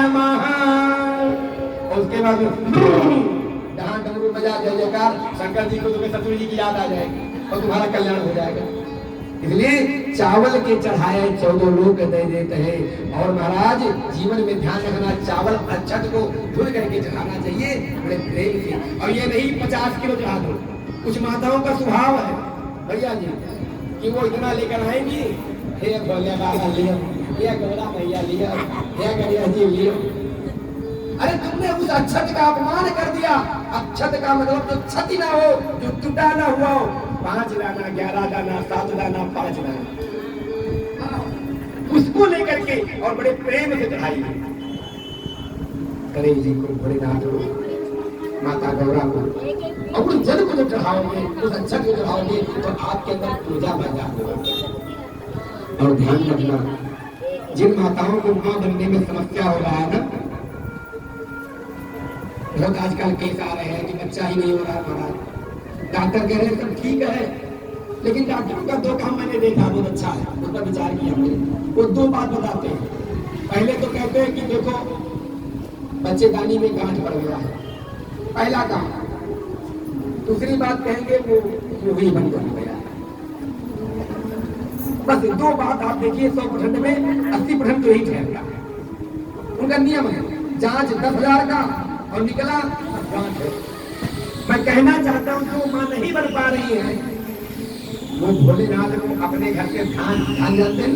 नमः। और उसके बाद जहां डमरू बजा जय जयकार, शंकर जी को तुम्हें ससुर जी की याद आ जाएगी और तुम्हारा कल्याण हो जाएगा। इसलिए चावल के चढ़ाए 14 लोग दे देते हैं। और महाराज जीवन में ध्यान रखना, चावल अक्षत को धुल करके चढ़ाना चाहिए बड़े प्रेम से, और ये नहीं 50 किलो चढ़ा दो। कुछ माताओं का स्वभाव है भैया जी कि वो इतना लेकर आएंगी, हे भोले बाबा लियो, हे गौरा भैया लियो, हे गणेश जी लियो। अरे तुमने उस अक्षत का अपमान कर दिया। अक्षत का मतलब जो क्षति ना हो, जो टूटा ना हुआ हो, 5 दाना 11 दाना 7 दाना 5 दाना उसको लेकर के और बड़े प्रेम से चढ़ाइए गणेश जी को, भोलेनाथ को, माता गौरा को। और उस जल को जब चढ़ाओगे, उस अक्षत को चढ़ाओगे तो आपके अंदर पूजा पैदा होगा। और ध्यान रखना, जिन माताओं को मां बनने में समस्या हो रहा है ना, लोग आजकल केस आ रहे हैं कि बच्चा ही नहीं हो रहा महाराज, डॉक्टर कह रहे हैं सब ठीक है, लेकिन डॉक्टरों का 2 काम मैंने देखा बहुत अच्छा है, उस पर विचार किया हमने। वो 2 बात बताते हैं। पहले तो कहते हैं कि देखो बच्चेदानी में गांठ पड़ गया है, पहला काम। दूसरी बात कहेंगे वो ही बंद कर गया। बस 2 बात आप देखिए, 100% में 80% तो यही ठहरता है। उनका नियम है, जांच 10,000 का और निकला गांठ है। मैं कहना चाहता हूं जो मां नहीं बन पा रही है, वो भोलेनाथ को अपने घर के धान जानते हैं,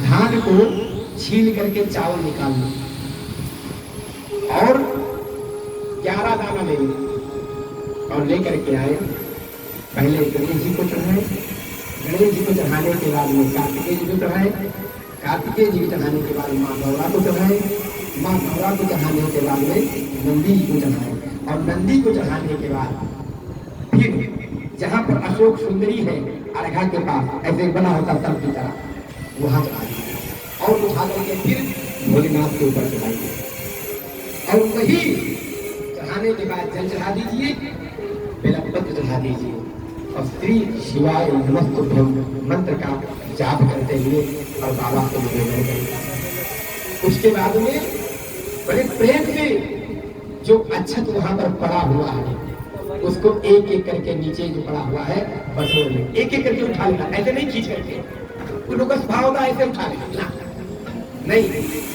धान को छील करके चावल निकाल लो और 11 दाना ले लो और लेकर के आए। पहले गणेश जी को चढ़ाए, गणेश जी को चढ़ाने के बाद में कार्तिकेय जी को चढ़ाए, कार्तिकेय जी को चढ़ाने के बाद माँ गौरा को चढ़ाए, माँ गौरा को चढ़ाने के बाद में नंदी जी को चढ़ाए, और नंदी को चढ़ाने के बाद फिर जहाँ पर अशोक सुंदरी है अर्घा के पास ऐसे बना होता सब की तरह, वहां चढ़ा दीजिए और उठा करके फिर भोलेनाथ के ऊपर चढ़ाइए। और वही चढ़ाने के बाद जल चढ़ा दीजिए, बेलपत्र चढ़ा दीजिए और श्री शिवाय नमस्तुभ्यं मंत्र का जाप करते हुए और बाबा को निवेदन करें। उसके बाद में बड़े प्रेम से जो अक्षत वहां पर पड़ा हुआ है उसको एक एक करके नीचे जो पड़ा हुआ है बटोर ले, एक एक करके उठा लेना, ऐसे नहीं खींच करके। उन लोगों का स्वभाव होता है ऐसे उठा लेना, नहीं,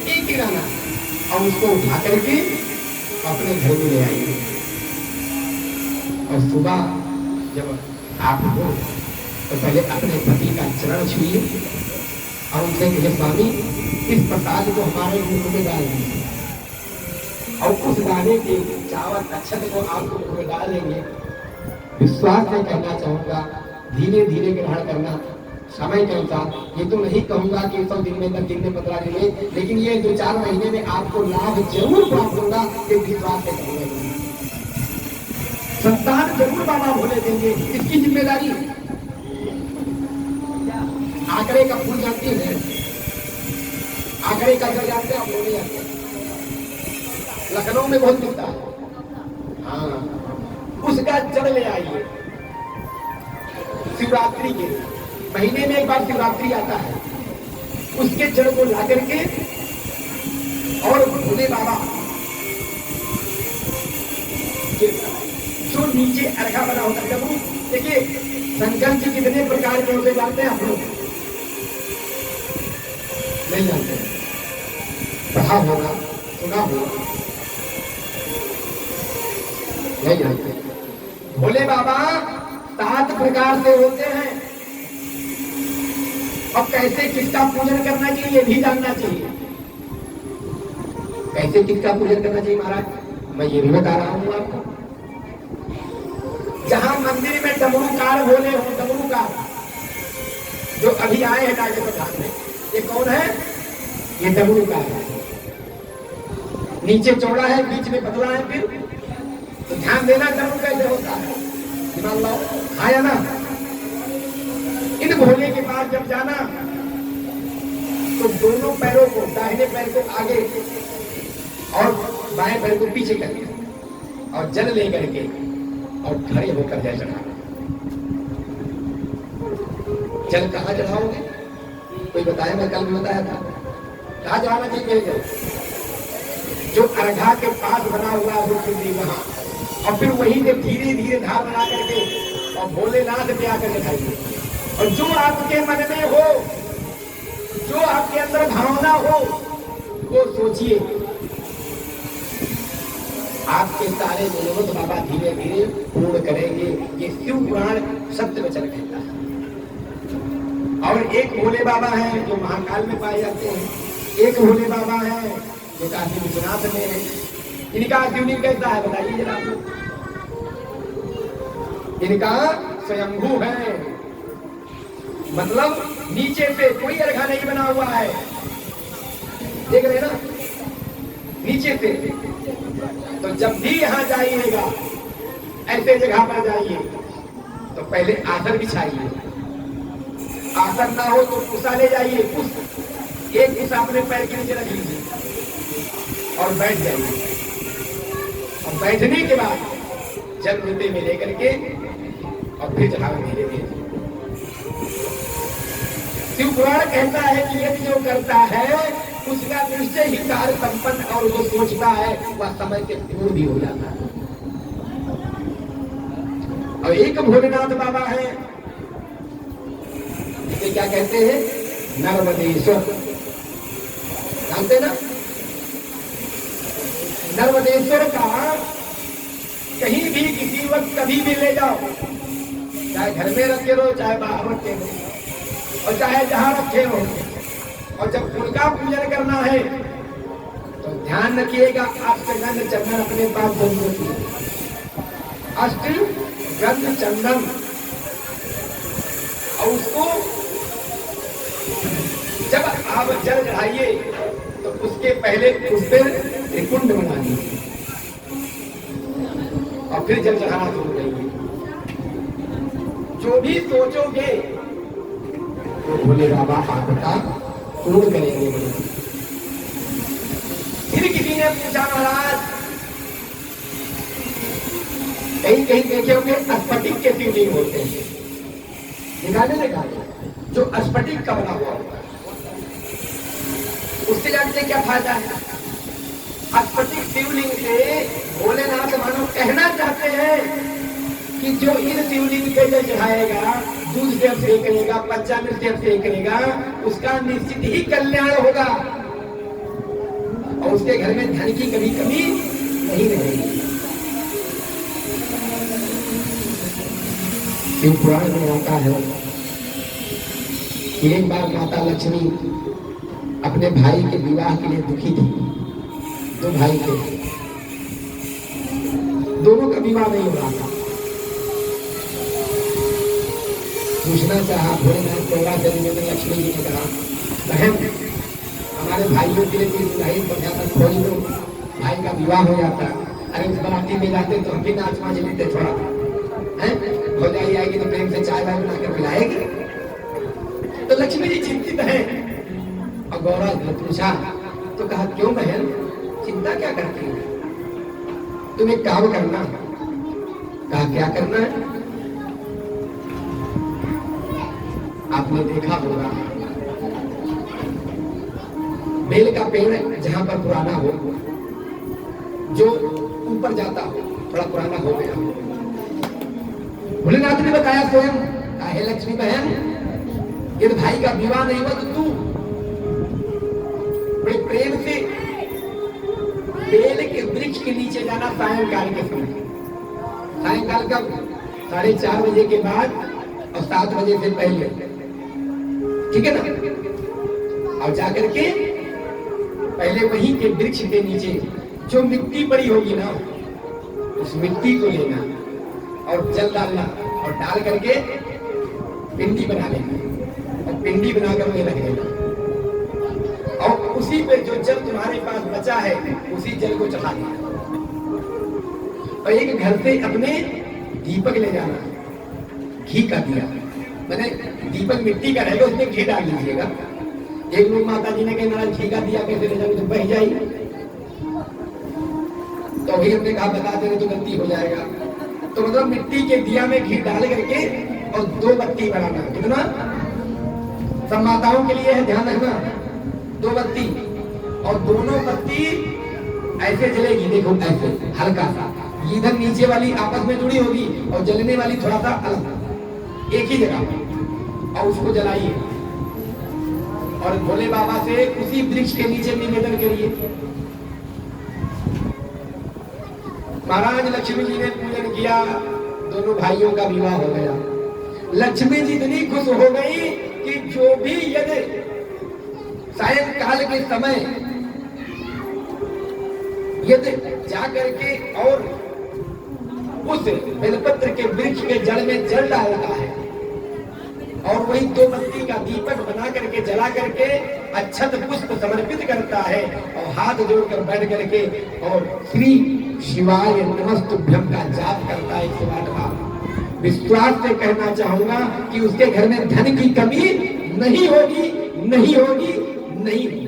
एक ही लाना और उसको उठा करके अपने घर में ले आइए। और सुबह जब आप हो तो पहले अपने पति का चरण छुइए और उनसे कहिए स्वामी इस प्रसाद को हमारे मुख में डाल दीजिए, और उस दाने के चावल अक्षत को आपको मुंह में डाल देंगे। विश्वास से कहना चाहूंगा, धीरे धीरे ग्रहण करना समय के अनुसार। ये तो नहीं कहूंगा कि 100 दिन में, 10 दिन में, 15 दिन में, लेकिन ये 2-4 महीने में आपको लाभ जरूर प्राप्त होगा। ये विश्वास से कहूंगा, संतान जरूर बाबा भोले देंगे, इसकी जिम्मेदारी। आंकड़े का फूल जानती है, आंकड़े का जड़ जानते हैं आप लोग? नहीं जानते? लखनऊ में बहुत मिलता है। हाँ, उसका जड़ ले आइए। शिवरात्रि के महीने में एक बार शिवरात्रि आता है, उसके जड़ को ला करके और भोले बाबा जो नीचे अर्घा बना होता है, जब देखिए शंकर जी कितने प्रकार के होते जानते हैं आप लोग? नहीं जानते? पढ़ा होगा, सुना होगा, नहीं जानते? भोले बाबा 7 प्रकार से होते हैं। अब कैसे किसका पूजन करना चाहिए ये भी जानना चाहिए। कैसे किसका पूजन करना चाहिए महाराज, मैं ये भी बता रहा हूं आपको। जहां मंदिर में डमरूकार भोले हो, डमरूकार जो अभी आए हैं डाके प्रधान में, ये कौन है? ये डमरूकार है। नीचे चौड़ा है, बीच में पतला है, फिर तो ध्यान देना डमरू कैसे होता है, मान लो आया ना। इन भोले के पास जब जाना तो दोनों पैरों को, दाहिने पैर को आगे और बाएं पैर को पीछे करके और जल ले करके और खड़े होकर जल चढ़ाना। जल कहाँ चढ़ाओगे? कोई बताया? मैं कल भी बताया था कहाँ चढ़ाना चाहिए। अर्घा के पास बना हुआ है वो पिंडी वहां, और फिर वहीं से धीरे धीरे धार बना करके और भोलेनाथ पे आकर दिखाइए। और जो आपके मन में हो, जो आपके अंदर भावना हो, वो सोचिए। आपके सारे मनोरथ बाबा धीरे धीरे पूर्ण करेंगे। ये शिव पुराण सत्य वचन कहता है। और एक भोले बाबा है जो महाकाल में पाए जाते हैं, एक भोले बाबा है जो काशी विश्वनाथ में है। इनका शिवलिंग कैसा है बताइए जरा। इनका स्वयंभू है, मतलब नीचे से कोई अर्घा नहीं बना हुआ है, देख रहे ना, नीचे से। तो जब भी यहां जाइएगा, ऐसे जगह पर जाइए तो पहले आसन बिछाइए। आसन ना हो तो कुसा ले जाइए, एक कुसा अपने पैर के नीचे रख लीजिए और बैठ जाइए। और बैठने के बाद जल लोटे में लेकर के और फिर चढ़ावे धीरे धीरे। शिव पुराण कहता है कि यदि जो करता है उसका निश्चय ही कार्य संपन्न, और जो सोचता है वह समय से पूर्ण भी हो जाता है। और एक भोलेनाथ बाबा है, इसे क्या कहते हैं, नर्मदेश्वर, जानते ना। नर्मदेश्वर का कहीं भी किसी वक्त कभी भी ले जाओ, चाहे घर में रखे रहो चाहे बाहर रखे रहो और चाहे जहां रखे हो। और जब उनका पूजन करना है तो ध्यान रखिएगा, अष्टगंध चंदन अपने पास जरूर रखिए। अष्टगंध चंदन, और उसको जब आप जल चढ़ाइए तो उसके पहले उस पर त्रिकुंड बना दीजिए और फिर जल चढ़ाना शुरू करिए। जो भी सोचोगे तो भोले बाबा आपका पूर्ण करेंगे। फिर किसी ने पूछा, महाराज कहीं कहीं देखे होंगे स्फटिक के शिवलिंग होते हैं, निकाले जो स्फटिक का बना हुआ होता है, उससे जानते क्या फायदा है। स्फटिक शिवलिंग से भोलेनाथ मानो कहना चाहते हैं कि जो इन शिवलिंग के लिए चढ़ाएगा, दूध से अभिषेक करेगा, पंचामृत से अभिषेक करेगा, उसका निश्चित ही कल्याण होगा और उसके घर में धन की कभी कमी नहीं रहेगी। शिव पुराण में आता है कि एक बार माता लक्ष्मी अपने भाई के विवाह के लिए दुखी थी। दो भाई थे, दोनों का विवाह नहीं हो रहा था। पूछना चाहा भोलेनाथ प्रभा देवी में लक्ष्मी जी ने कहा, बहन हमारे भाइयों के लिए नहीं पहुंचा तक खोज दो, भाई का विवाह हो जाता। अरे उस बराती में जाते तो हम भी नाच माच लेते, थोड़ा है हो जाई आएगी तो प्रेम से चाय वाय बनाकर पिलाएगी। तो लक्ष्मी जी चिंतित है। और गौरव ने पूछा तो कहा, क्यों बहन चिंता क्या करती हो, तुम एक काम करना। कहा क्या करना है। आपने देखा होगा बेल का पेड़ जहां पर पुराना हो, जो ऊपर जाता हो, थोड़ा पुराना हो गया। भोलेनाथ ने बताया स्वयं, हे लक्ष्मी बहन, यदि भाई का विवाह नहीं हुआ तो तू बड़े प्रेम से बेल के वृक्ष के नीचे जाना सायंकाल के समय। सायंकाल का 4:30 बजे के बाद और 7 बजे से पहले, ठीक है ना। और जाकर के पहले वहीं के वृक्ष के नीचे जो मिट्टी पड़ी होगी ना, उस मिट्टी को लेना और जल डालना और डाल करके पिंडी बना लेना और पिंडी बनाकर उन्हें रख देना। और उसी पे जो जल तुम्हारे पास बचा है उसी जल को चढ़ा देना। और एक घर से अपने दीपक ले जाना, घी का दिया, मैंने दीपक मिट्टी का रहेगा, उसमें घी डाल लीजिएगा। एक लोग माता जी ने कहा, महाराज घी का दिया कैसे ले जाओगे, तो बह जाएगी। तो वही हमने कहा बता देंगे तो गलती हो जाएगा। तो मतलब मिट्टी के दिया में घी डाल करके और 2 बत्ती बनाना। कितना? सब माताओं के लिए है, ध्यान रखना। 2 बत्ती, और दोनों बत्ती ऐसे जलेगी, देखो ऐसे हल्का सा, इधर नीचे वाली आपस में जुड़ी होगी और जलने वाली थोड़ा सा अलग, एक ही जगह पर, और उसको जलाइए और भोले बाबा से उसी वृक्ष के नीचे निवेदन करिए। महाराज लक्ष्मी जी ने पूजन किया, दोनों भाइयों का विवाह हो गया। लक्ष्मी जी इतनी खुश हो गई कि जो भी यदि सायंकाल के समय यदि जाकर के और उस बेलपत्र के वृक्ष के जड़ में जल डालता है और वही 2 बत्ती का दीपक बना करके जला करके अक्षत पुष्प समर्पित करता है और हाथ जोड़कर बैठ करके और श्री शिवाय नमस्तुभ्यं का जाप करता है 108 बार। विश्वास से कहना चाहूंगा कि उसके घर में धन की कमी नहीं होगी, नहीं होगी, नहीं होगी।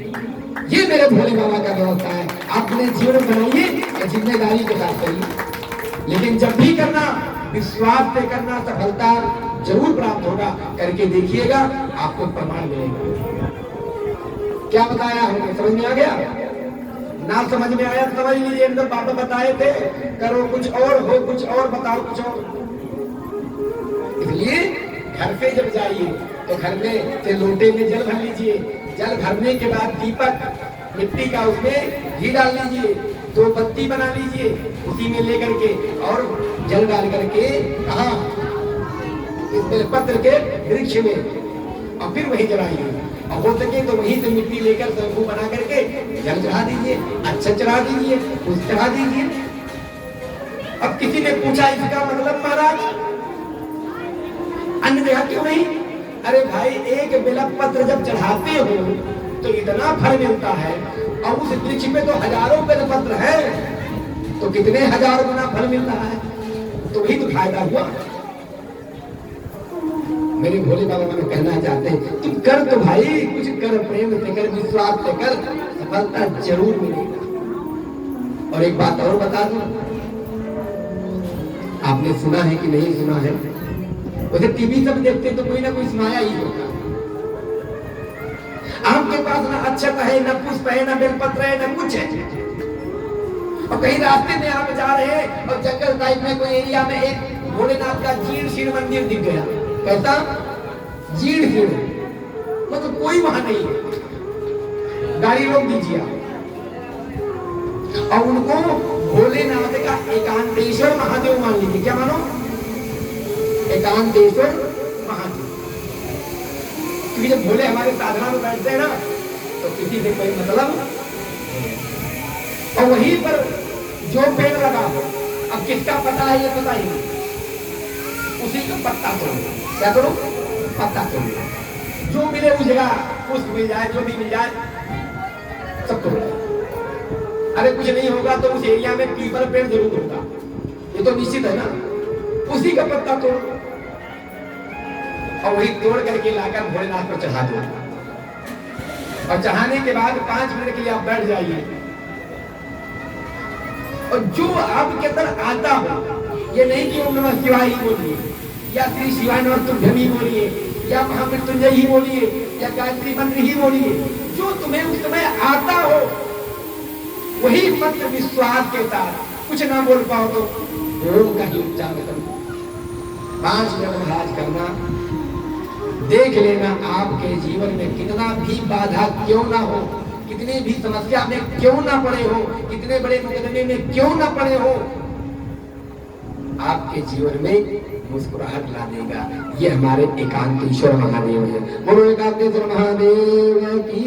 ये मेरे भोले बाबा का व्यवस्था है। अपने जीवन बनाइए या जिम्मेदारी के साथ करिए, लेकिन जब भी करना विश्वास से करना, सफलता जरूर प्राप्त होगा। करके देखिएगा, आपको प्रमाण मिलेगा। क्या बताया हमने, समझ में आ गया? ना समझ में आया समझ लीजिए, तो पापा बताए थे करो कुछ और, हो कुछ और, बताओ कुछ और। इसलिए घर से जब जाइए तो घर में से लोटे में जल भर लीजिए। जल भरने के बाद दीपक मिट्टी का उसमें घी डाल लीजिए, 2 बत्ती बना लीजिए, उसी में लेकर के और जल डाल करके कहा इस बेलपत्र के वृक्ष में, और फिर वही जलाइए। और हो सके तो वहीं से मिट्टी लेकर शंखू बना करके जल चढ़ा दीजिए, अच्छा चढ़ा दीजिए, कुछ चढ़ा दीजिए। अब किसी ने पूछा इसका मतलब महाराज अन्य जगह क्यों नहीं? अरे भाई, एक बेलपत्र जब चढ़ाते हो तो इतना फल मिलता है, और उस वृक्ष में तो हजारों बेलपत्र है, तो कितने हजार गुना फल मिल रहा है, तो वही तो फायदा हुआ। मेरे भोले बाबा हमें कहना चाहते हैं, तुम कर तो भाई, कुछ कर, प्रेम से कर, विश्वास से कर, सफलता जरूर मिलेगी। और एक बात और बता दूं, आपने सुना है कि नहीं सुना है? वैसे टीवी सब देखते तो कोई ना कोई सुनाया ही होगा। आपके पास ना अक्षत है, ना पुष्प है, ना बेलपत्र है, ना कुछ है, और कहीं रास्ते में आप जा रहे हैं और जंगल टाइप में कोई एरिया में एक भोलेनाथ का जीर्ण शीर्ण मंदिर दिख गया। कैसा? जीर्ण शीर्ण, मतलब कोई वहां नहीं है, गाड़ी रोक दीजिए और उनको भोलेनाथ का एकांतेश्वर महादेव मान लीजिए। क्या मानो? एकांतेश्वर महादेव। क्योंकि जब भोले हमारे साधना में बैठते हैं ना, तो किसी से कोई मतलब, और वहीं पर जो पेड़ लगा हो, अब किसका पता है ये पता ही नहीं, उसी का पत्ता तोड़ो। क्या करो? पत्ता तोड़ो, जो मिले उस जगह, पुष्प मिल जाए, जो भी मिल जाए सब तोड़ो। अरे कुछ नहीं होगा तो उस एरिया में पीपल पेड़ जरूर होगा, ये तो निश्चित है ना, उसी का पत्ता तोड़ो और वही तोड़ करके लाकर भोलेनाथ पर चढ़ा दो। और चढ़ाने के बाद 5 मिनट के लिए आप बैठ जाइए, और जो आपके अंदर आता हो, ये नहीं कि ओम नमः शिवाय ही बोलिए, या श्री शिवाय नमस्तुभ्यं ही बोलिए, या महामृत्युंजय ही बोलिए, या गायत्री मंत्र ही बोलिए, जो तुम्हें उस समय आता हो वही मंत्र विश्वास के साथ, कुछ ना बोल पाओ तो ओम का ही उच्चारण करो। 5 मिनट महाराज करना, देख लेना आपके जीवन में कितना भी बाधा क्यों ना हो, कितनी भी समस्या में क्यों ना पड़े हो, कितने बड़े मुकदमे में क्यों ना पड़े हो, आपके जीवन में मुस्कुराहट ला देगा। ये हमारे एकांतेश्वर महादेव है। बोलो एकांतेश्वर महादेव की।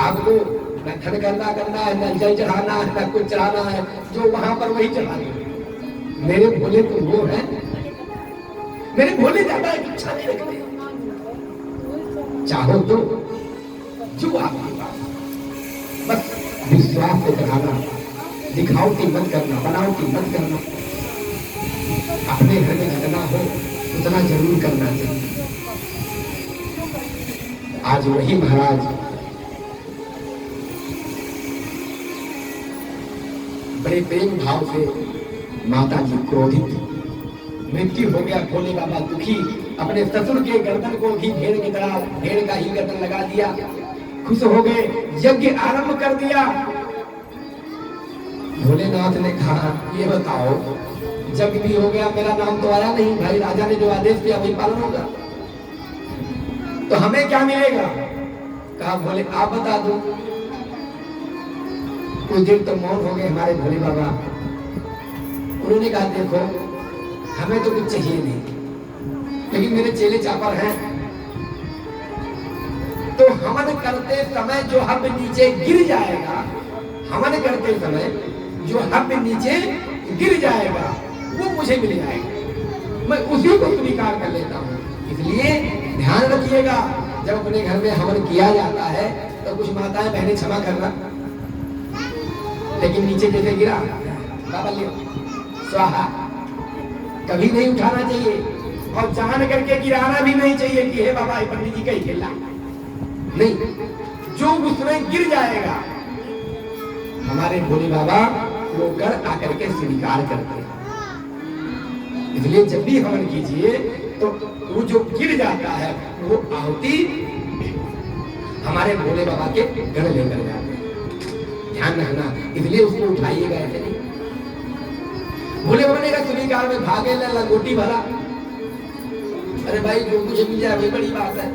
आपको न धन करना है, न जल चढ़ाना है, न कुछ चढ़ाना है, जो वहां पर वही चढ़ा दो। मेरे भोले तो वो है, मेरे भोले ज्यादा इच्छा नहीं रखते, चाहो तो जो आपके पास, बस विश्वास से चढ़ाना, दिखावटी मत करना, बनावटी मत करना। अपने घर में जितना हो उतना जरूर करना चाहिए। आज वही महाराज बड़े प्रेम भाव से, माता जी क्रोधित, मृत्यु हो गया, भोले बाबा दुखी, अपने ससुर के गर्दन को भी भेड़ की तरह, भेड़ का ही गर्दन लगा दिया, खुश हो गए, यज्ञ आरंभ कर दिया। भोलेनाथ ने कहा ये बताओ, जब भी हो गया मेरा नाम तो आया नहीं, भाई राजा ने जो आदेश किया वही पालन होगा, तो हमें क्या मिलेगा? कहा भोले आप बता दो। कुछ देर तो मौन हो गए हमारे भोले बाबा। उन्होंने कहा देखो हमें तो कुछ चाहिए नहीं, लेकिन मेरे चेले चापर हैं, तो हवन करते समय जो हब नीचे गिर जाएगा, हवन करते समय जो हब नीचे गिर जाएगा वो मुझे मिल जाएगा, मैं उसी को स्वीकार कर लेता हूँ। इसलिए ध्यान रखिएगा, जब अपने घर में हवन किया जाता है तो कुछ माताएं बहनें क्षमा करना, लेकिन नीचे जैसे गिरा बाबा लियो स्वाहा, कभी नहीं उठाना चाहिए, और जान करके गिराना भी नहीं चाहिए कि हे बाबा पंडित जी का ही खेला नहीं, जो उसमें गिर जाएगा हमारे भोले बाबा वो कर आकर के स्वीकार करते हैं। इसलिए जब भी हवन कीजिए तो वो जो गिर जाता है वो आहुति हमारे भोले बाबा के गण लेकर जाते हैं, ध्यान रखना। इसलिए उसको उठाइएगा ऐसे नहीं। भोले बाबा ने कहा स्वीकार में भागे लंगोटी भरा, अरे भाई जो कुछ मिल जाए वही बड़ी बात है,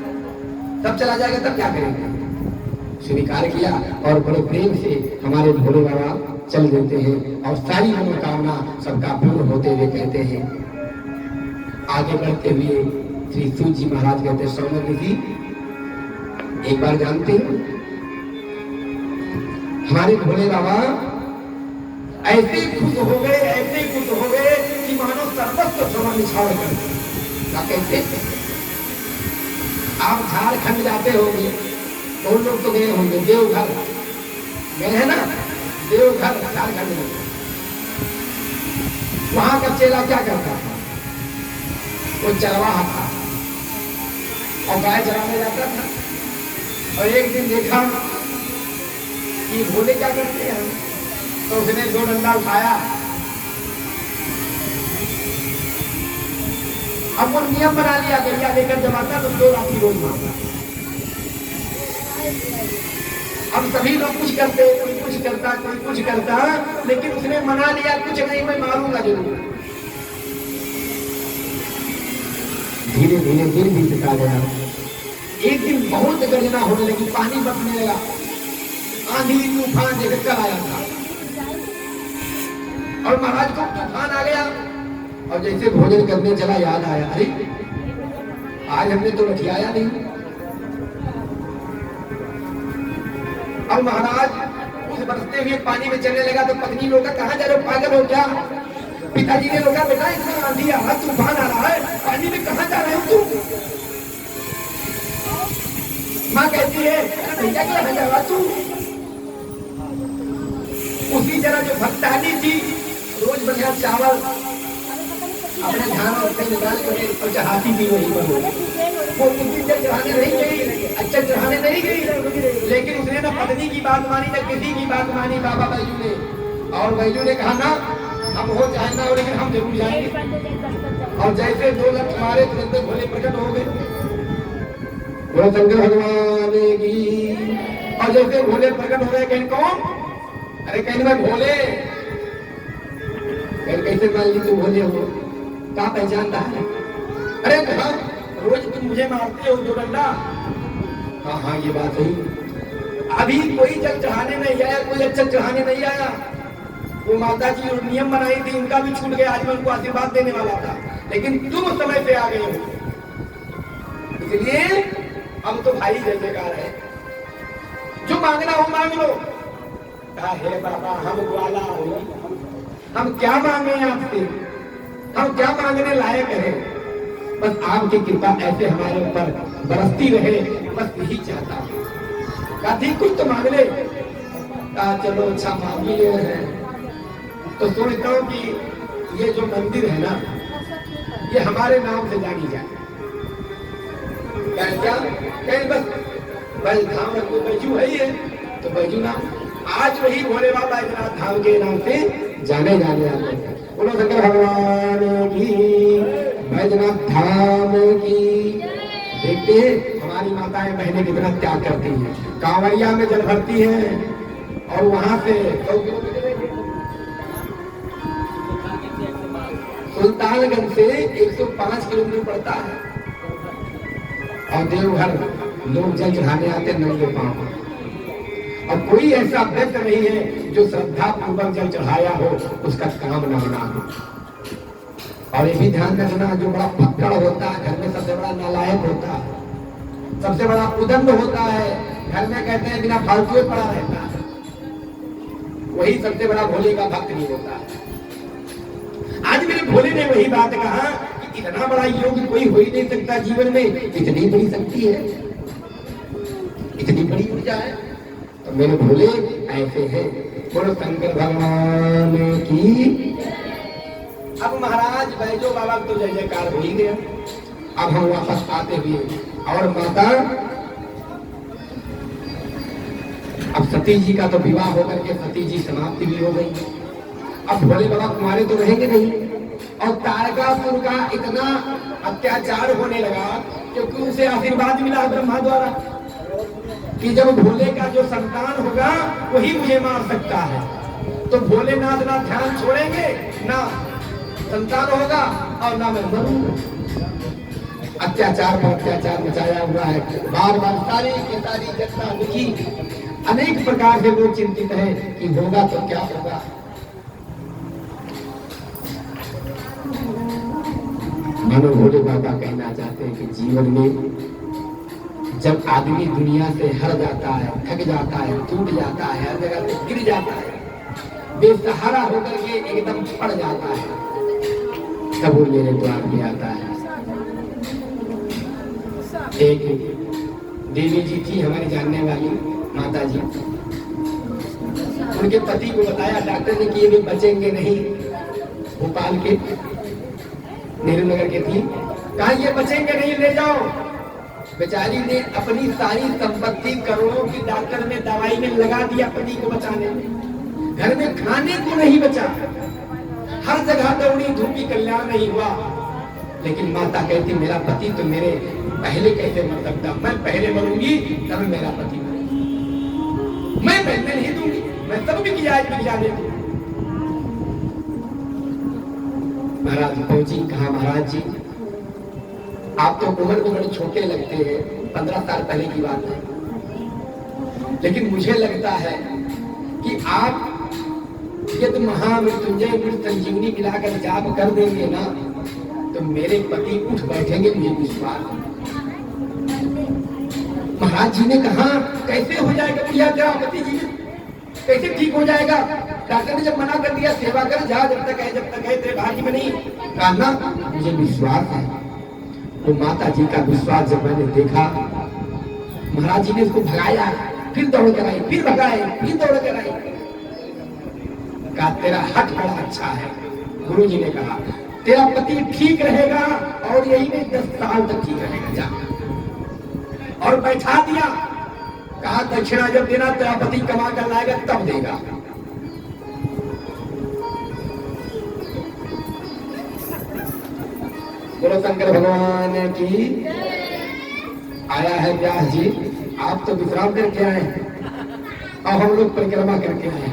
तब चला जाएगा तब क्या करेंगे। स्वीकार किया और बड़े प्रेम से हमारे भोले बाबा चल देते हैं और सारी मनोकामना सबका पूर्ण होते हुए कहते हैं। आगे बढ़ते हुए श्री सूत जी महाराज कहते हैं सौनक जी एक बार जानते हैं हमारे भोले बाबा ऐसे खुश हो गए, ऐसे खुश हो गए कि मानो सर्वस्व समा निछाड़ कर। कैसे? आप झारखंड जाते होंगे तो लोग तो गए होंगे, देवघर गए हैं ना, देवघर झारखंड में। वहां का चेला क्या करता था? वो चरवाहा था और गाय चराने जाता था, और एक दिन देखा कि भोले क्या करते हैं, तो उसने 2 डंडा उठाया। अब वो नियम बना लिया, गैया लेकर जब आता तो 2 लाठी रोज मारता। अब सभी लोग कुछ करते, कोई कुछ करता, कोई कुछ करता, लेकिन उसने मना लिया कुछ नहीं, मैं मारूंगा जरूर। धीरे धीरे दिन बीतता गया। एक दिन बहुत गर्जना होने लगी, पानी बरसने लगा, आंधी तूफान देखकर कल आया था, और महाराज को तूफान आ गया। और जैसे भोजन करने चला याद आया, अरे आज हमने तो लठियाया नहीं। और महाराज उस बरसते हुए पानी में चलने लगा तो पत्नी लोग कहाँ जा रहे हो, पागल हो क्या? पिताजी ने रोका, बेटा इतना आंधी आ रहा, तूफान आ रहा है, पानी में कहाँ जा रहे हो तुम? माँ कहती है भैया कहाँ जा रहा तू? उसी तरह जो भक्तानी थी रोज बढ़िया चावल अपने ध्यान रखते निकाल कर और चढ़ाती थी, वही पर वो उसी जब चढ़ाने नहीं गई, अच्छा चढ़ाने नहीं गई, लेकिन उसने ना पत्नी की बात मानी ना किसी की बात मानी बाबा बैजू ने। और बैजू ने कहा ना हम हो चाहे ना हो, लेकिन हम जरूर जाएंगे। और जैसे 2 लठ मारे तुरंत भोले प्रकट हो गए, बोलो शंकर भगवान की। और जैसे भोले प्रकट हो गए, कहीं कौन? अरे कहीं मैं भोले। कैसे मान ली तुम भोले हो, क्या पहचानता है? अरे हाँ रोज तुम मुझे मारते हो 2 डंडा। हाँ हाँ ये बात है, अभी कोई जल चढ़ाने नहीं आया, कोई अच्छा चढ़ाने नहीं आया। वो माता जी और नियम बनाई थी उनका भी छूट गया, आज मैं उनको आशीर्वाद देने वाला था, लेकिन तुम समय से आ गए हो, इसलिए अब तो भाई जय जयकार है, जो मांगना हो मांग लो। कहा हे बाबा हम ग्वाला हो, हम क्या मांगे आपसे, हम क्या मांगने लायक है, बस आपकी कृपा ऐसे हमारे ऊपर बरसती रहे, बस यही चाहता हूँ। कहा ठीक कुछ तो मांग ले। कहा चलो अच्छा मांग ही ले रहे हैं, तो सोचता हूँ कि ये जो मंदिर है ना ये हमारे नाम से जानी जाए। क्या कहीं बस भाई धाम रखो, बैजू है ही है तो बैजू नाम, आज वही भोले बाबा बैजनाथ धाम के नाम से जाने जाने आते हैं। बोलो शंकर भगवान की, बैजनाथ धाम की। देखते हैं हमारी माताएं बहनें कितना त्याग करती हैं, कांवड़िया में जल भरती हैं और वहां से सुल्तानगंज से 105 किलोमीटर पड़ता है और देवघर लोग जल चढ़ाने आते नंगे पांव। और कोई ऐसा व्यक्ति नहीं है जो श्रद्धा पूर्वक जल चढ़ाया हो उसका काम न बना हो। और ये भी ध्यान रखना, जो बड़ा पक्कड़ होता है घर में सबसे बड़ा नालायक होता है, सबसे बड़ा उदंड होता है, घर में कहते हैं बिना फालतू पड़ा रहता है, वही सबसे बड़ा भोले का भक्त नहीं होता है। आज मेरे भोले ने वही बात कहा कि इतना बड़ा योग कोई हो ही नहीं सकता जीवन में, इतनी बड़ी शक्ति है, इतनी बड़ी ऊर्जा है। तो मेरे भोले ऐसे हैं। बोलो शंकर भगवान की। अब महाराज बैजो बाबा तो जय जयकार हो ही गया। अब हम वापस आते हुए और माता अब सती जी का तो विवाह होकर के सती जी समाप्ति भी हो गई। अब भोले बाबा कुमारे तो रहेंगे नहीं। और तारकासुर का इतना अत्याचार होने लगा क्योंकि उसे आशीर्वाद मिला ब्रह्मा द्वारा कि जब भोले का जो संतान होगा वही मुझे मार सकता है। तो भोलेनाथ ना ध्यान छोड़ेंगे, ना संतान होगा और ना मैं मरूंगा। अत्याचार पर अत्याचार मचाया हुआ है। बार बार सारी की सारी घटना लिखी, अनेक प्रकार से लोग चिंतित हैं कि होगा तो क्या होगा। मानो भोले बाबा कहना चाहते हैं कि जीवन में जब आदमी दुनिया से हर जाता है, थक जाता है, टूट जाता है, हर जगह से गिर जाता है, बेसहारा होकर के एकदम पड़ जाता है, तब वो मेरे द्वार पे आता है। एक देवी जी थी हमारी जानने वाली माता जी, उनके पति को बताया डॉक्टर ने कि ये भी बचेंगे नहीं। भोपाल के नेहरू नगर के थी, कहा ये बचेंगे नहीं, ले जाओ। बेचारी ने अपनी सारी संपत्ति करोड़ों की डॉक्टर ने दवाई में लगा दिया पति को बचाने में। घर में खाने को नहीं बचा, हर जगह दौड़ी धूपी, कल्याण नहीं हुआ। लेकिन माता कहती मेरा पति तो मेरे पहले कैसे मर सकता, मैं पहले मरूंगी तब मेरा पति मरेगा, मैं पहले नहीं दूंगी, मैं सब भी किया जाने दूंगी। महाराज पहुंची, कहा महाराज जी आप तो उम्र में बड़े छोटे लगते हैं, 15 साल पहले की बात है, लेकिन मुझे लगता है कि आप यदि महामृत्युंजय मृत संजीवनी मिलाकर जाप कर देंगे ना तो मेरे पति उठ बैठेंगे, मुझे विश्वास। महाराज जी ने कहा कैसे हो जाएगा भैया तेरा पति जी, कैसे ठीक हो जाएगा? डॉक्टर ने जब मना कर दिया सेवा कर जा, जब तक है तेरे भाग्य में नहीं। कहा ना मुझे विश्वास है। तो माता जी का विश्वास जब मैंने देखा, महाराज जी ने उसको भगाया, फिर दौड़ कर आई, फिर भगाए, फिर दौड़ कर आई। कहा तेरा हट बड़ा अच्छा है। गुरु जी ने कहा तेरा पति ठीक रहेगा और यही नहीं 10 साल तक ठीक रहेगा, जा। और बैठा दिया, कहा दक्षिणा जब देना तेरा पति कमा कर लाएगा तब देगा। बोलो शंकर भगवान की। आया है व्यास जी, आप तो विश्राम करके आए और हम लोग परिक्रमा करके आए,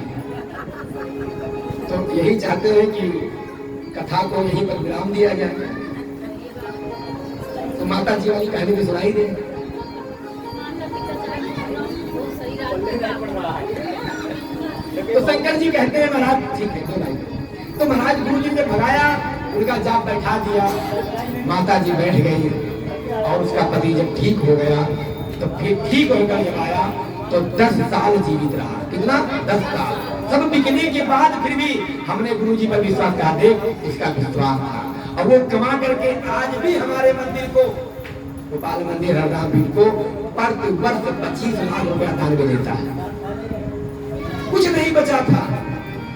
तो यही चाहते हैं कि कथा को यहीं पर विराम दिया जाए। तो माता जी वाली कहानी तो सुनाई दे। तो शंकर जी कहते हैं महाराज ठीक है तो भाई। तो महाराज गुरु जी ने भगाया, उनका जाप बैठा दिया, माता जी बैठ गई और उसका पति जब ठीक हो गया तो फिर ठीक होकर जब आया तो 10 साल जीवित रहा। कितना? 10 साल। सब बिकने के बाद फिर भी हमने गुरु जी पर विश्वास कहा, देख इसका विश्वास था और वो कमा करके आज भी हमारे मंदिर को, गोपाल मंदिर हरदाम पीठ को प्रति वर्ष 25 लाख रुपया दान में देता है। कुछ नहीं बचा था,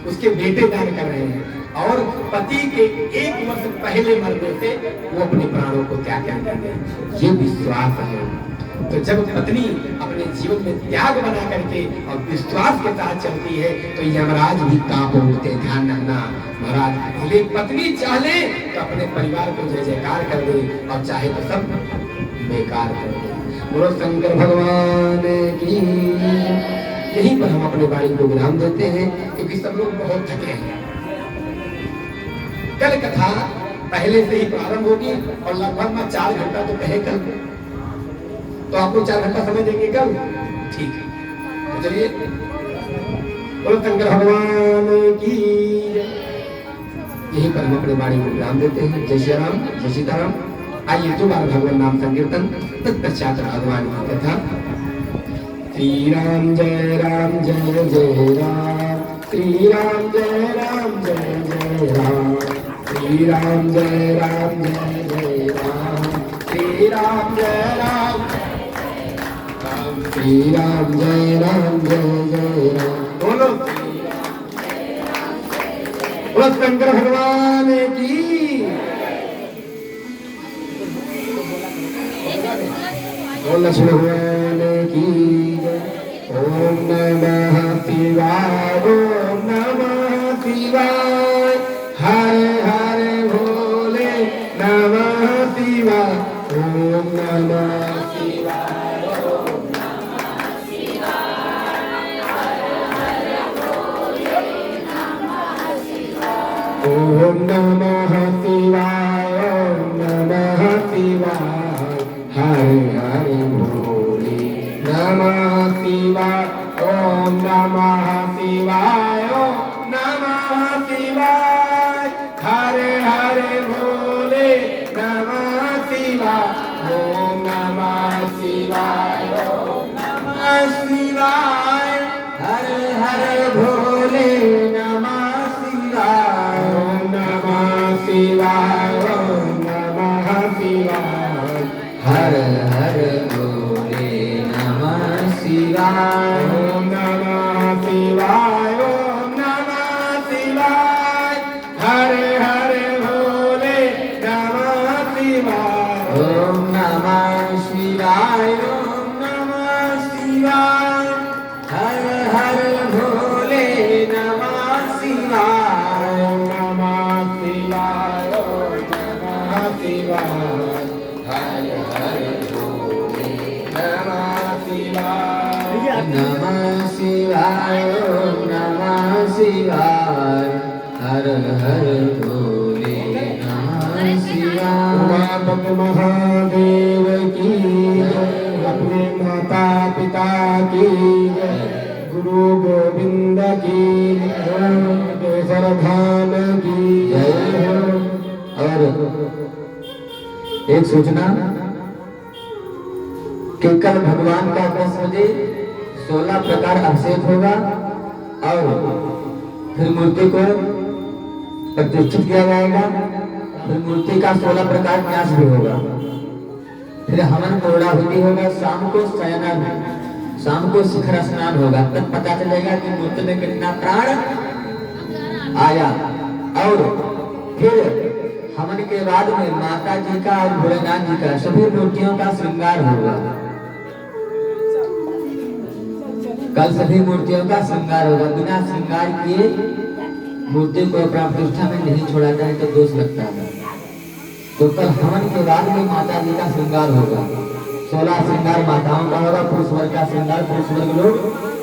उसके बेटे दान कर रहे हैं और पति के 1 वर्ष पहले मरने से वो अपने प्राणों को त्याग कर गए। ये विश्वास है। तो जब पत्नी अपने जीवन में त्याग बना करके और विश्वास के साथ चलती है तो यमराज भी कांप उठते। ध्यान रखना महाराज, भले पत्नी चाहे तो अपने परिवार को जय जयकार कर दे और चाहे तो सब बेकार कर दे। बोलो शंकर भगवान की। यहीं पर हम अपने वाणी को विराम देते हैं क्योंकि सब लोग बहुत थके हैं। कल कथा पहले से ही प्रारंभ होगी और लगभग में 4 घंटा तो कहे कल, तो आपको 4 घंटा समय देंगे कल, ठीक है। तो चलिए, बोलो शंकर भगवान की। यही पर हम अपने वाणी को विराम देते हैं। जय श्री राम, जय सीताराम। आइए दोबारा भगवान नाम संकीर्तन, तत्पश्चात भगवान की कथा। श्री राम जय राम जय जय राम, श्री राम जय राम जय जय राम, श्री राम जय राम जय जय राम, श्री राम जय राम, श्री राम जय राम जय जय राम। बोलो शंकर भगवान की। बोल लक्ष्मण भगवान की। ओम नमः शिवाय, ओम नमः शिवाय, हरे हरे भोले नमः शिवाय, ओम नमः शिवाय, ओम नमः शिवाय, हरे हरे भोले नमः शिवाय, ओम नमः शिवाय, ओम नमः शिवाय, हरे हरे भोले नमः शिवाय, ओम नमः शिवाय, ओम नमः शिवाय, हरे हरे भोले नमः शिवाय, ओम नमः शिवाय, ओम नमः शिवाय, हरे हरे भोले नमः शिवाय, ओम नमः शिवाय, ओम नमः शिवाय, हरे हरे भोले नमः शिवाय, ओम नमः शिवाय, ओम नमः शिवाय, हरे हरे भोले नमः शिवाय, ओम नमः शिवाय, ओम नमः शिवाय, हरे हरे भोले नमः शिवाय, ओम नमः शिवाय, ओम नमः शिवाय, हरे हरे भोले नमः शिवाय, नमः शिवाय, ओम नमः शिवाय, हरे हरे भोले नमः शिवाय। उमापति महादेव की, अपने माता पिता की, गुरु गोविंद की, केसर धाम की जय हो। और एक सूचना कि कल भगवान का 10 बजे 16 प्रकार अभिषेक होगा और फिर मूर्ति को प्रतिष्ठित किया जाएगा। फिर मूर्ति का 16 प्रकार न्यास भी होगा। फिर हवन पूर्णाहुति होगा। शाम को शयनन, शाम को शिखर स्नान होगा। तब पता चलेगा कि मूर्ति में कितना प्राण आया। और फिर हवन के बाद में माता जी का और भोलेनाथ जी का सभी मूर्तियों का श्रृंगार होगा। कल सभी मूर्तियों का श्रृंगार होगा। बिना श्रृंगार किए मूर्ति को प्राण प्रतिष्ठा में नहीं छोड़ा जाए तो दोष लगता है। तो कल हवन के बाद में माता जी का श्रृंगार होगा। 16 श्रृंगार माताओं का होगा। पुरुष वर्ग का श्रृंगार पुरुष वर्ग लोग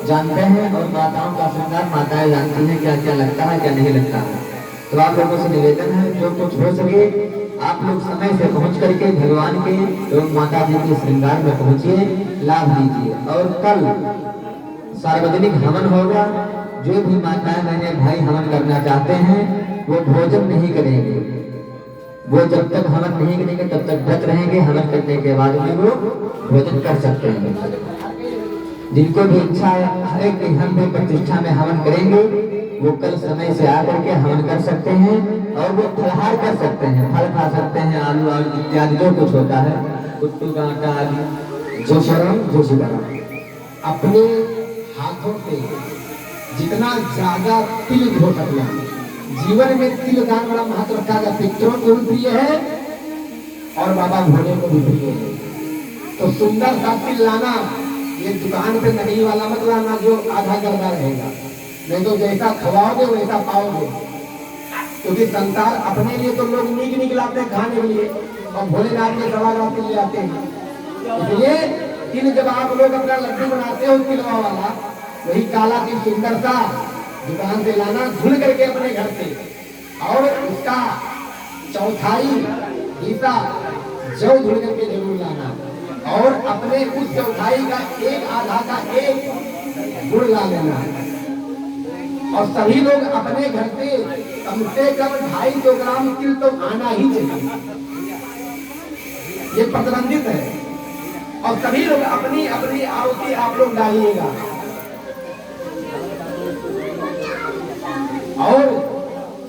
जानते हैं और माताओं का श्रृंगार माताएं जानती हैं क्या क्या लगता है क्या नहीं लगता है। तो आप लोगों से निवेदन है जो कुछ हो सके आप लोग समय से पहुंच करके भगवान के एवं माता जी के श्रृंगार में पहुंचिए, लाभ लीजिए। और कल सार्वजनिक हवन होगा। जो भी माताएं बहनें भाई हवन करना चाहते हैं वो भोजन नहीं करेंगे। वो जब तक हवन नहीं करेंगे तब तक व्रत रहेंगे। हवन करने के बाद भी वो भोजन कर सकते हैं। जिनको भी इच्छा है कि हम भी प्रतिष्ठा में हवन करेंगे वो कल समय से आकर के हवन कर सकते हैं। और वो फलहार कर सकते हैं, फल खा सकते हैं, आलू और इत्यादि जो कुछ होता है, कुट्टू का आटा आदि। जो शरण जो सीताराम अपने हाथों से जितना ज्यादा तिल धो सकना। जीवन में तिल दान बड़ा महत्व रखा गया। पितरों को भी प्रिय है और बाबा भोले को भी प्रिय है। तो सुंदर सा तिल लाना, ये दुकान पे नकली वाला मत लाना जो आधा गर्दा रहेगा। नहीं तो जैसा खवाओगे वैसा पाओगे। क्योंकि संसार अपने लिए तो लोग नीक नीक लाते हैं खाने के लिए और भोलेनाथ के सवाल के लिए आते हैं। इसलिए तिल जब आप लोग अपना लड्डू बनाते हो तिलवा वाला, वही काला तिल सुंदर सा दुकान से लाना, धुल करके अपने घर से। और उसका चौथाई हिस्सा जौ धुल करके जरूर लाना, और अपने उस चौथाई का एक आधा का एक गुड़ ला लेना। और सभी लोग अपने घर से कम 250 ग्राम तिल तो आना ही चाहिए, ये प्रतिबंधित है। और सभी लोग अपनी अपनी आहुति आप लोग डालिएगा। और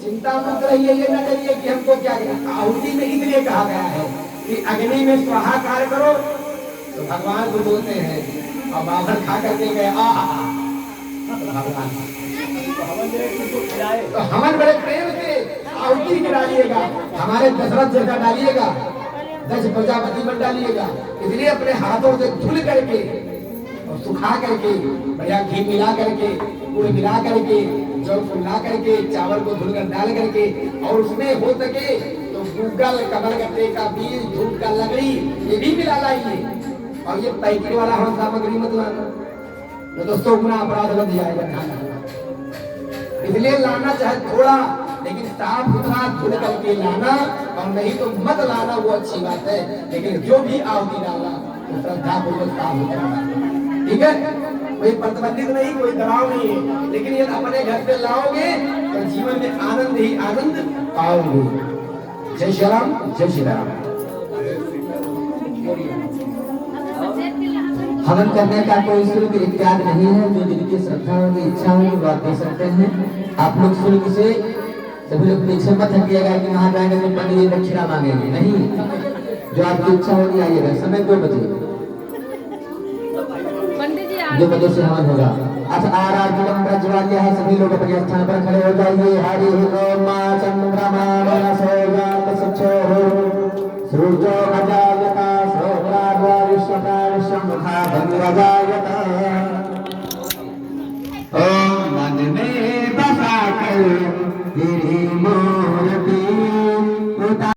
चिंता मत रहिए, ये न करिए कि हमको क्या आहुति में इसलिए कहा गया है कि अग्नि में स्वाहाकार करो, तो भगवान को बोलते हैं और बाबर खा करके गए भगवान, तो हवन बड़े प्रेम से आहुति डालिएगा। हमारे दशरथ जैसा डालिएगा, दस प्रजापति बन डालिएगा। इसलिए अपने हाथों से धुल करके और सुखा करके, बढ़िया घी मिला करके, गुड़ मिला करके, जौ फुला करके, चावल को धुलकर डाल करके, और उसमें हो सके तो गूगल कमलगट्टे का बीज, धूप का लकड़ी, ये भी मिला लाइए। और ये पैकेट वाला हम सामग्री मत लाना, तो 100 गुना अपराध लग जाएगा। इसलिए लाना चाहे थोड़ा, लेकिन साफ सुथरा धुल करके लाना, और नहीं तो मत लाना, वो अच्छी बात है। लेकिन जो भी आहुति डालना तो श्रद्धा पूर्वक साफ सुथरा, ठीक है? कोई प्रतिबंधित नहीं, कोई दबाव नहीं है। लेकिन ये अपने घर से लाओगे तो जीवन में आनंद ही आनंद पाओगे। जय श्री राम, जय श्री राम। हवन करने का कोई शुल्क इत्यादि नहीं है, जो जिनकी श्रद्धा होगी, इच्छा होगी, वो आप दे सकते हैं। आप लोग शुल्क से सभी लोग पीछे मत हटिएगा कि वहां जाएंगे तो पंडित जी दक्षिणा मांगेंगे, नहीं। जो आपकी इच्छा होगी आइएगा। समय 2 बजे, 2 बजे से हवन होगा। अच्छा, आराधनम प्रज्वल्य है, सभी लोग अपने स्थान पर खड़े हो जाइए। हरि ओम चंद्रमा मनसो जात सचो सूर्यो अजायता सोमराज्ञा विश्वका विश्वमुखा धनुराजायता। ओम